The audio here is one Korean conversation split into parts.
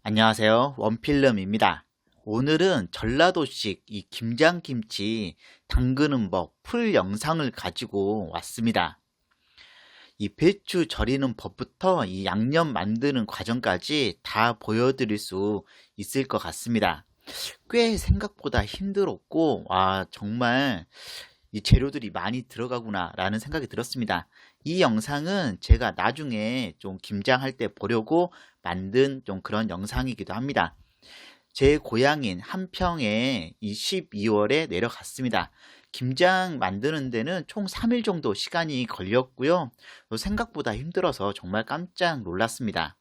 안녕하세요. 원필름입니다. 오늘은 전라도식 이 김장김치 담그는 법 풀 영상을 가지고 왔습니다. 이 배추 절이는 법부터 이 양념 만드는 과정까지 다 보여드릴 수 있을 것 같습니다. 꽤 생각보다 힘들었고, 정말 이 재료들이 많이 들어가구나 라는 생각이 들었습니다. 이 영상은 제가 나중에 좀 김장할 때 보려고 만든 좀 그런 영상이기도 합니다. 제 고향인 함평에 이 12월에 내려갔습니다. 김장 만드는 데는 총 3일 정도 시간이 걸렸고요. 생각보다 힘들어서 정말 깜짝 놀랐습니다.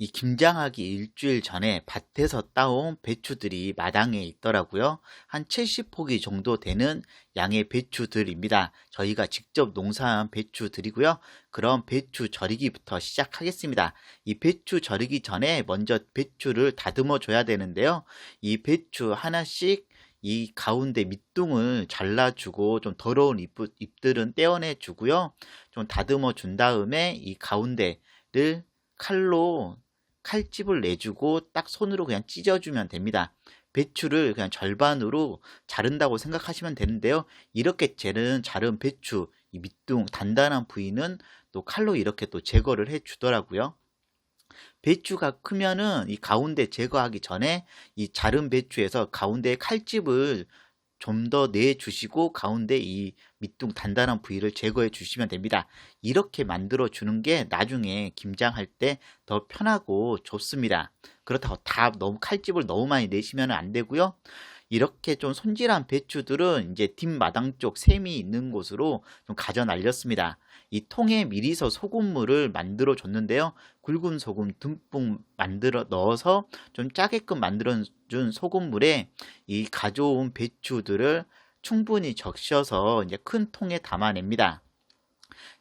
이 김장하기 일주일 전에 밭에서 따온 배추들이 마당에 있더라고요. 한 70포기 정도 되는 양의 배추들입니다. 저희가 직접 농사한 배추들이고요. 그럼 배추 절이기부터 시작하겠습니다. 이 배추 절이기 전에 먼저 배추를 다듬어 줘야 되는데요. 이 배추 하나씩 이 가운데 밑둥을 잘라주고 좀 더러운 잎들은 떼어내 주고요. 좀 다듬어 준 다음에 이 가운데를 칼로 칼집을 내주고 딱 손으로 그냥 찢어주면 됩니다. 배추를 그냥 절반으로 자른다고 생각하시면 되는데요. 이렇게 자른 배추, 이 밑둥, 단단한 부위는 또 칼로 이렇게 또 제거를 해 주더라고요. 배추가 크면은 이 가운데 제거하기 전에 이 자른 배추에서 가운데 칼집을 좀 더 내주시고 가운데 이 밑둥 단단한 부위를 제거해 주시면 됩니다. 이렇게 만들어 주는 게 나중에 김장할 때 더 편하고 좋습니다. 그렇다고 다 너무 칼집을 너무 많이 내시면 안 되고요. 이렇게 좀 손질한 배추들은 이제 뒷마당 쪽 샘이 있는 곳으로 좀 가져 날렸습니다. 이 통에 미리서 소금물을 만들어 줬는데요. 굵은 소금 듬뿍 만들어 넣어서 좀 짜게끔 만들어 준 소금물에 이 가져온 배추들을 충분히 적셔서 이제 큰 통에 담아냅니다.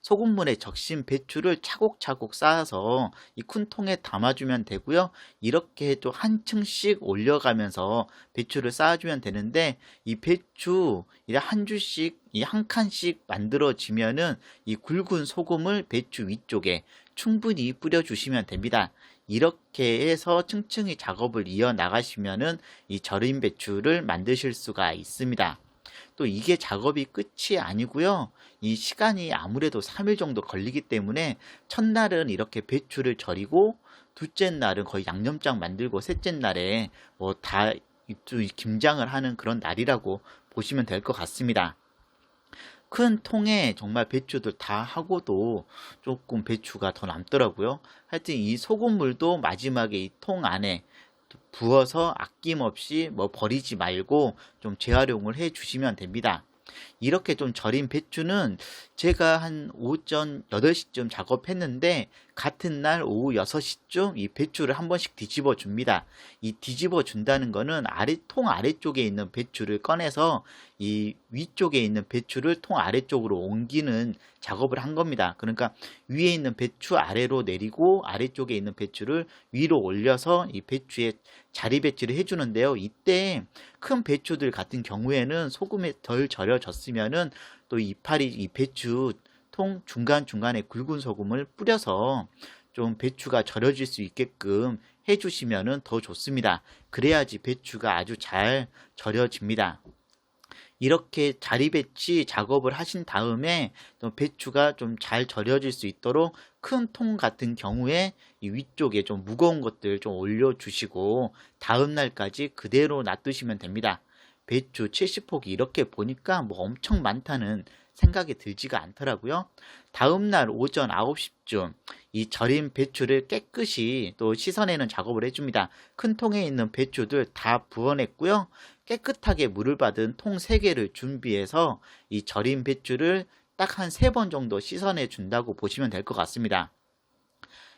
소금물에 적신 배추를 차곡차곡 쌓아서 이 큰 통에 담아주면 되고요. 이렇게 또 한 층씩 올려가면서 배추를 쌓아주면 되는데 이 배추 한 주씩 이 한 칸씩 만들어지면은 이 굵은 소금을 배추 위쪽에 충분히 뿌려주시면 됩니다. 이렇게 해서 층층이 작업을 이어 나가시면은 이 절임 배추를 만드실 수가 있습니다. 또 이게 작업이 끝이 아니고요. 이 시간이 아무래도 3일 정도 걸리기 때문에 첫날은 이렇게 배추를 절이고 둘째 날은 거의 양념장 만들고 셋째 날에 뭐 다 김장을 하는 그런 날이라고 보시면 될 것 같습니다. 큰 통에 정말 배추들 다 하고도 조금 배추가 더 남더라고요. 하여튼 이 소금물도 마지막에 이 통 안에 부어서 아낌없이 뭐 버리지 말고 좀 재활용을 해 주시면 됩니다. 이렇게 좀 절인 배추는 제가 한 오전 8시쯤 작업했는데 같은 날 오후 6시쯤 이 배추를 한 번씩 뒤집어 줍니다. 이 뒤집어 준다는 거는 통 아래쪽에 있는 배추를 꺼내서 이 위쪽에 있는 배추를 통 아래쪽으로 옮기는 작업을 한 겁니다. 그러니까 위에 있는 배추 아래로 내리고 아래쪽에 있는 배추를 위로 올려서 이 배추에 자리 배치를 해주는데요. 이때 큰 배추들 같은 경우에는 소금에 덜 절여졌으면은 또 이파리 이 배추 통 중간중간에 굵은 소금을 뿌려서 좀 배추가 절여질 수 있게끔 해주시면은 더 좋습니다. 그래야지 배추가 아주 잘 절여집니다. 이렇게 자리 배치 작업을 하신 다음에 또 배추가 좀 잘 절여질 수 있도록 큰 통 같은 경우에 이 위쪽에 좀 무거운 것들 좀 올려주시고 다음 날까지 그대로 놔두시면 됩니다. 배추 70포기 이렇게 보니까 뭐 엄청 많다는 생각이 들지가 않더라고요. 다음 날 오전 9시쯤 이 절인 배추를 깨끗이 또 씻어내는 작업을 해줍니다. 큰 통에 있는 배추들 다 부어냈고요. 깨끗하게 물을 받은 통 3개를 준비해서 이 절인 배추를 딱 한 3번 정도 씻어내 준다고 보시면 될 것 같습니다.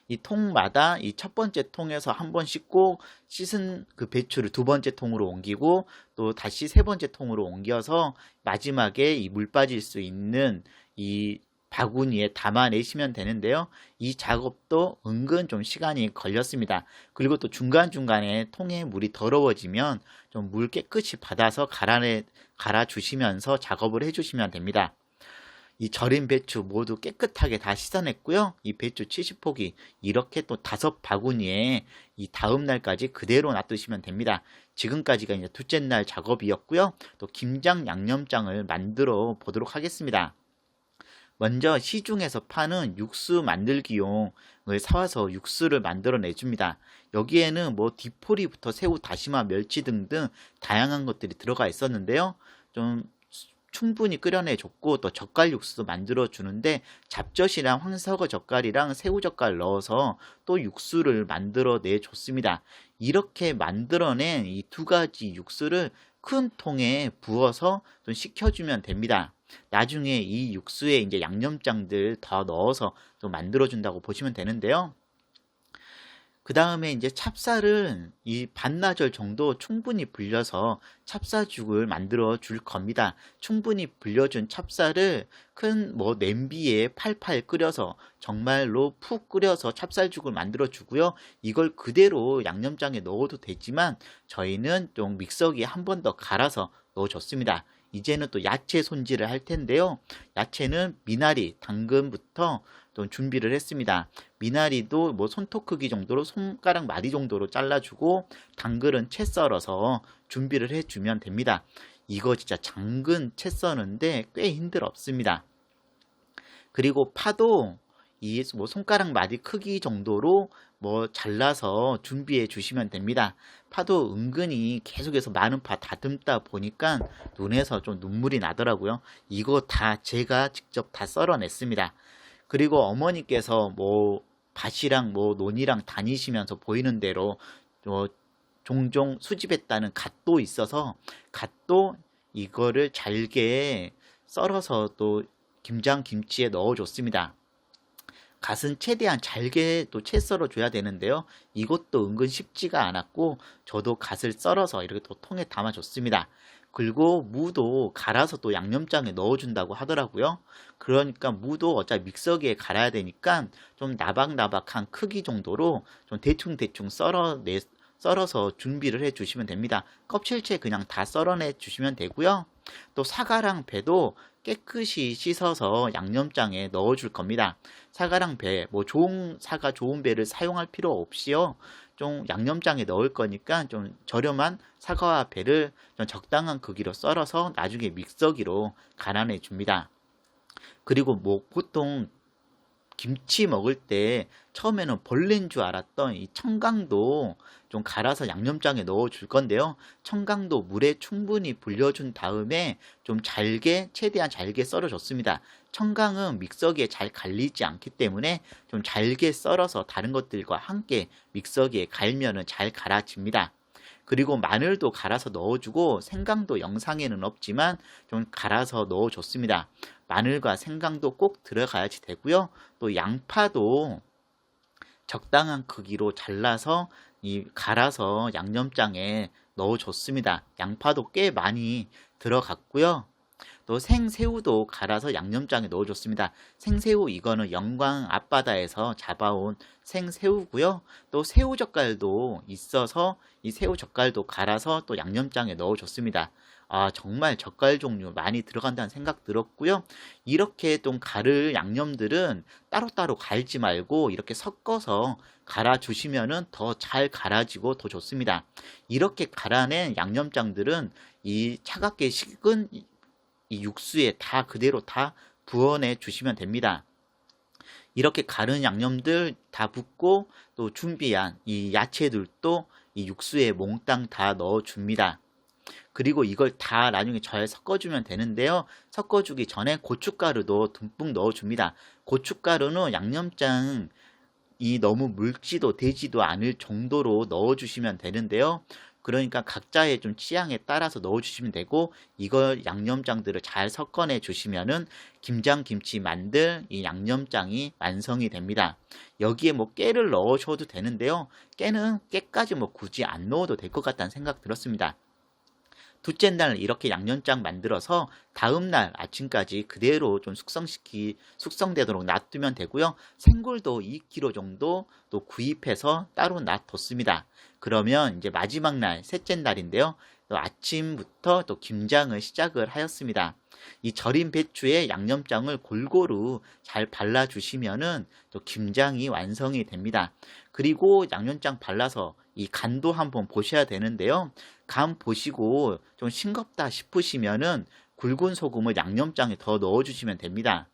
이 통마다 이 첫 번째 통에서 한 번 씻고 씻은 그 배추를 두 번째 통으로 옮기고 또 다시 세 번째 통으로 옮겨서 마지막에 이 물 빠질 수 있는 이 바구니에 담아내시면 되는데요. 이 작업도 은근 좀 시간이 걸렸습니다. 그리고 또 중간중간에 통에 물이 더러워지면 좀 물 깨끗이 받아서 갈아 주시면서 작업을 해주시면 됩니다. 이 절인 배추 모두 깨끗하게 다 씻어냈고요. 이 배추 70포기 이렇게 또 5바구니에 이 다음 날까지 그대로 놔두시면 됩니다. 지금까지가 이제 둘째 날 작업이었고요. 또 김장 양념장을 만들어 보도록 하겠습니다. 먼저 시중에서 파는 육수 만들기용을 사와서 육수를 만들어 내줍니다. 여기에는 뭐 디포리부터 새우, 다시마, 멸치 등등 다양한 것들이 들어가 있었는데요. 좀 충분히 끓여내줬고 또 젓갈 육수도 만들어 주는데 잡젓이랑 황사과 젓갈이랑 새우 젓갈 넣어서 또 육수를 만들어 내줬습니다. 이렇게 만들어낸 이 두 가지 육수를 큰 통에 부어서 좀 식혀주면 됩니다. 나중에 이 육수에 이제 양념장들 더 넣어서 좀 만들어 준다고 보시면 되는데요. 그 다음에 이제 찹쌀은 이 반나절 정도 충분히 불려서 찹쌀죽을 만들어 줄 겁니다. 충분히 불려준 찹쌀을 큰 뭐 냄비에 팔팔 끓여서 정말로 푹 끓여서 찹쌀죽을 만들어 주고요. 이걸 그대로 양념장에 넣어도 되지만 저희는 좀 믹서기에 한 번 더 갈아서 넣어 줬습니다. 이제는 또 야채 손질을 할 텐데요. 야채는 미나리, 당근부터 좀 준비를 했습니다. 미나리도 뭐 손톱 크기 정도로 손가락 마디 정도로 잘라주고 당근은 채 썰어서 준비를 해주면 됩니다. 이거 진짜 당근 채 써는데 꽤 힘들었습니다. 그리고 파도 이 뭐 손가락 마디 크기 정도로 뭐 잘라서 준비해 주시면 됩니다. 파도 은근히 계속해서 많은 파 다듬다 보니까 눈에서 좀 눈물이 나더라고요. 이거 다 제가 직접 다 썰어냈습니다. 그리고 어머니께서 뭐 밭이랑 뭐 논이랑 다니시면서 보이는 대로 종종 수집했다는 갓도 있어서 갓도 이거를 잘게 썰어서 또 김장 김치에 넣어줬습니다. 갓은 최대한 잘게 또 채 썰어 줘야 되는데요. 이것도 은근 쉽지가 않았고 저도 갓을 썰어서 이렇게 또 통에 담아 줬습니다. 그리고 무도 갈아서 또 양념장에 넣어준다고 하더라고요. 그러니까 무도 어차피 믹서기에 갈아야 되니까 좀 나박나박한 크기 정도로 좀 대충대충 썰어서 준비를 해 주시면 됩니다. 껍질째 그냥 다 썰어내 주시면 되고요. 또 사과랑 배도 깨끗이 씻어서 양념장에 넣어 줄 겁니다. 사과랑 배, 뭐 좋은 사과, 좋은 배를 사용할 필요 없이요. 좀 양념장에 넣을 거니까 좀 저렴한 사과와 배를 좀 적당한 크기로 썰어서 나중에 믹서기로 갈아내 줍니다. 그리고 뭐 보통 김치 먹을 때 처음에는 벌레인 줄 알았던 이 청강도 좀 갈아서 양념장에 넣어 줄 건데요. 청강도 물에 충분히 불려준 다음에 좀 잘게, 최대한 잘게 썰어 줬습니다. 청강은 믹서기에 잘 갈리지 않기 때문에 좀 잘게 썰어서 다른 것들과 함께 믹서기에 갈면은 잘 갈아집니다. 그리고 마늘도 갈아서 넣어주고 생강도 영상에는 없지만 좀 갈아서 넣어줬습니다. 마늘과 생강도 꼭 들어가야지 되고요. 또 양파도 적당한 크기로 잘라서 갈아서 양념장에 넣어줬습니다. 양파도 꽤 많이 들어갔고요. 또 생새우도 갈아서 양념장에 넣어줬습니다. 생새우 이거는 영광 앞바다에서 잡아온 생새우고요. 또 새우젓갈도 있어서 이 새우젓갈도 갈아서 또 양념장에 넣어줬습니다. 아, 정말 젓갈 종류 많이 들어간다는 생각 들었고요. 이렇게 좀 갈을 양념들은 따로따로 갈지 말고 이렇게 섞어서 갈아주시면은 더 잘 갈아지고 더 좋습니다. 이렇게 갈아낸 양념장들은 이 차갑게 식은 이 육수에 다 그대로 다 부어내 주시면 됩니다. 이렇게 갈은 양념들 다 붓고 또 준비한 이 야채들도 이 육수에 몽땅 다 넣어 줍니다. 그리고 이걸 다 나중에 잘 섞어주면 되는데요. 섞어주기 전에 고춧가루도 듬뿍 넣어줍니다. 고춧가루는 양념장이 너무 묽지도 되지도 않을 정도로 넣어주시면 되는데요. 그러니까 각자의 좀 취향에 따라서 넣어주시면 되고 이걸 양념장들을 잘 섞어내 주시면은 김장김치 만들 이 양념장이 완성이 됩니다. 여기에 뭐 깨를 넣으셔도 되는데요. 깨까지 뭐 굳이 안 넣어도 될 것 같다는 생각 들었습니다. 둘째 날 이렇게 양념장 만들어서 다음날 아침까지 그대로 좀 숙성되도록 놔두면 되고요. 생굴도 2kg 정도 또 구입해서 따로 놔뒀습니다. 그러면 이제 마지막 날, 셋째 날인데요. 또 아침부터 또 김장을 시작을 하였습니다. 이 절인 배추에 양념장을 골고루 잘 발라주시면은 또 김장이 완성이 됩니다. 그리고 양념장 발라서 이 간도 한번 보셔야 되는데요. 간 보시고 좀 싱겁다 싶으시면은 굵은 소금을 양념장에 더 넣어주시면 됩니다.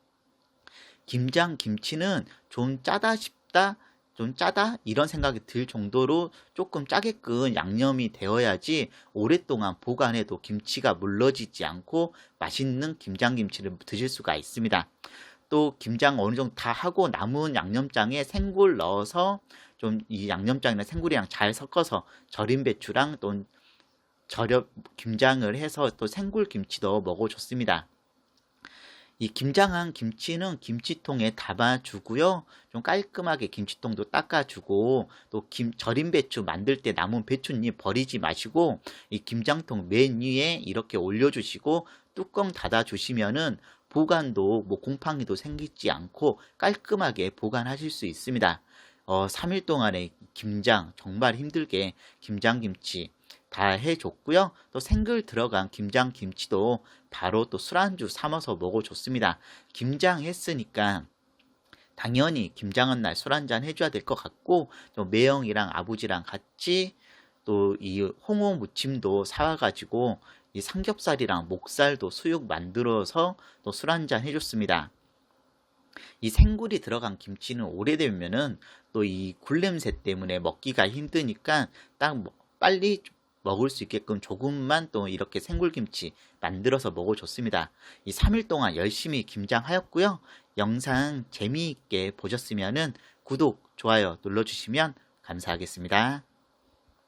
김장 김치는 좀 짜다 싶다, 좀 짜다 이런 생각이 들 정도로 조금 짜게끔 양념이 되어야지 오랫동안 보관해도 김치가 물러지지 않고 맛있는 김장김치를 드실 수가 있습니다. 또 김장 어느 정도 다 하고 남은 양념장에 생굴 넣어서 좀 이 양념장이나 생굴이랑 잘 섞어서 절인 배추랑 또 절여 김장을 해서 또 생굴 김치 넣어 먹어줬습니다. 이 김장한 김치는 김치통에 담아주고요. 좀 깔끔하게 김치통도 닦아주고 또 절인 배추 만들 때 남은 배춧잎 버리지 마시고 이 김장통 맨 위에 이렇게 올려주시고 뚜껑 닫아주시면은 보관도 뭐 곰팡이도 생기지 않고 깔끔하게 보관하실 수 있습니다. 3일 동안의 김장 정말 힘들게 김장김치 다 해줬고요. 또 생글 들어간 김장김치도 바로 또 술안주 삼아서 먹어줬습니다. 김장했으니까 당연히 김장한 날 술 한잔 해줘야 될 것 같고 또 매형이랑 아버지랑 같이 또 이 홍어 무침도 사와가지고 이 삼겹살이랑 목살도 수육 만들어서 또 술 한잔 해줬습니다. 이 생굴이 들어간 김치는 오래되면은 또 이 굴냄새 때문에 먹기가 힘드니까 딱 빨리 먹을 수 있게끔 조금만 또 이렇게 생굴김치 만들어서 먹어줬습니다. 이 3일 동안 열심히 김장하였고요. 영상 재미있게 보셨으면은 구독, 좋아요 눌러주시면 감사하겠습니다.